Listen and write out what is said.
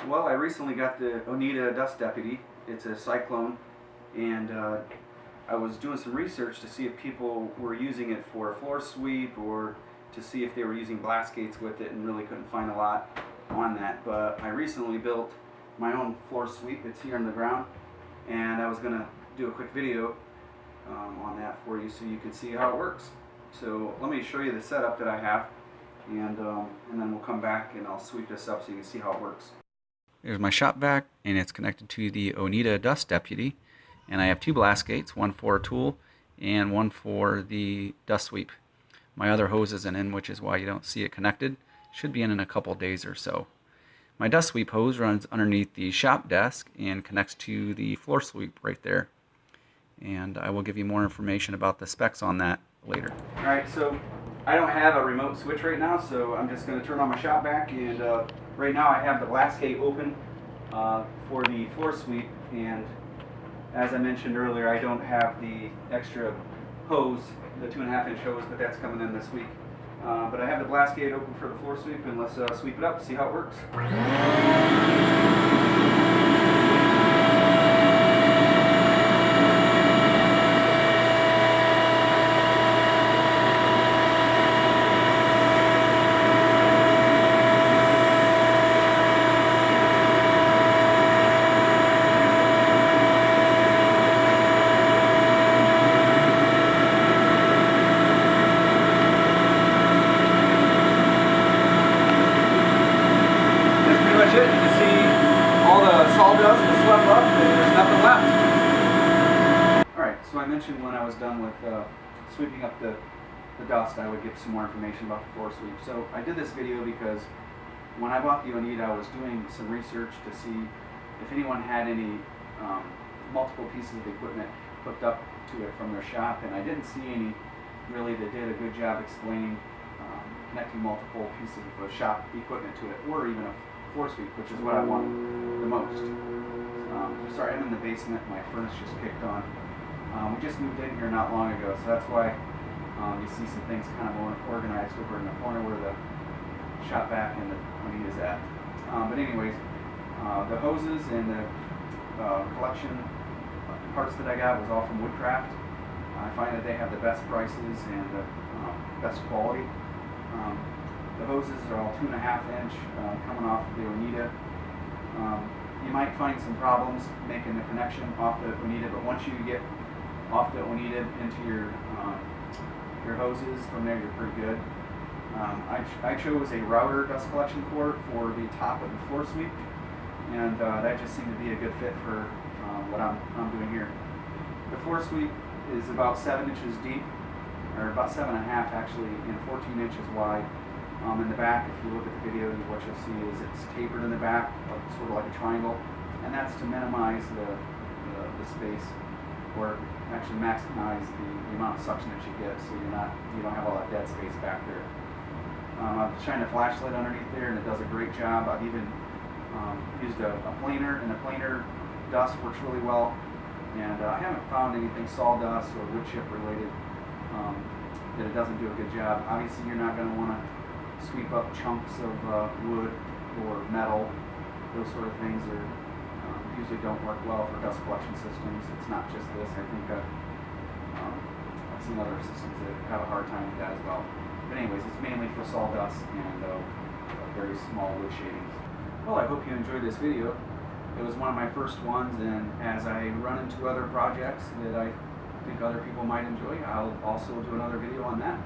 Well, I recently got the Oneida Dust Deputy. It's a cyclone, and I was doing some research to see if people were using it for a floor sweep or to see if they were using blast gates with it, and really couldn't find a lot on that. But I recently built my own floor sweep. It's here on the ground, and I was going to do a quick video on that for you so you can see how it works. So let me show you the setup that I have, and then we'll come back and I'll sweep this up so you can see how it works. There's my shop vac, and it's connected to the Oneida Dust Deputy, and I have two blast gates, one for a tool and one for the dust sweep. My other hose isn't in, which is why you don't see it connected. Should be in a couple days or so. My dust sweep hose runs underneath the shop desk and connects to the floor sweep right there, and I will give you more information about the specs on that later. Alright, so I don't have a remote switch right now, so I'm just going to turn on my shop vac, and right now I have the blast gate open for the floor sweep, and as I mentioned earlier, I don't have the extra hose, the 2.5-inch hose, but that's coming in this week. But I have the blast gate open for the floor sweep, and let's sweep it up, see how it works. You can see all the sawdust is swept up and there's nothing left. Alright, so I mentioned when I was done with sweeping up the dust, I would give some more information about the floor sweep. So I did this video because when I bought the Oneida, I was doing some research to see if anyone had any multiple pieces of equipment hooked up to it from their shop, and I didn't see any really that did a good job explaining connecting multiple pieces of shop equipment to it, or even a floor sweep, which is what I wanted the most. Sorry, I'm in the basement. My furnace just kicked on. We just moved in here not long ago, so that's why you see some things kind of organized over in the corner where the shop vac and the Oneida is at. But anyways, the hoses and the collection parts that I got was all from Woodcraft. I find that they have the best prices and the best quality. The hoses are all 2.5-inch coming off of the Oneida. You might find some problems making the connection off the Oneida, but once you get off the Oneida into your hoses, from there you're pretty good. I chose a router dust collection port for the top of the floor sweep, and that just seemed to be a good fit for what I'm doing here. The floor sweep is about 7 inches deep, or about 7.5 actually, and 14 inches wide. In the back, if you look at the video, what you'll see is it's tapered in the back, sort of like a triangle, and that's to minimize the space, or actually maximize the amount of suction that you get, so you don't have all that dead space back there. I've shined a flashlight underneath there, and it does a great job. I've even used a planer, and the planer dust works really well. And I haven't found anything sawdust or wood chip related that it doesn't do a good job. Obviously, you're not going to want to sweep up chunks of wood or metal. Those sort of things usually don't work well for dust collection systems. It's not just this. I think I've seen other systems that have a hard time with that as well. But anyways, it's mainly for sawdust and very small wood shavings. Well, I hope you enjoyed this video. It was one of my first ones, and as I run into other projects that I think other people might enjoy, I'll also do another video on that.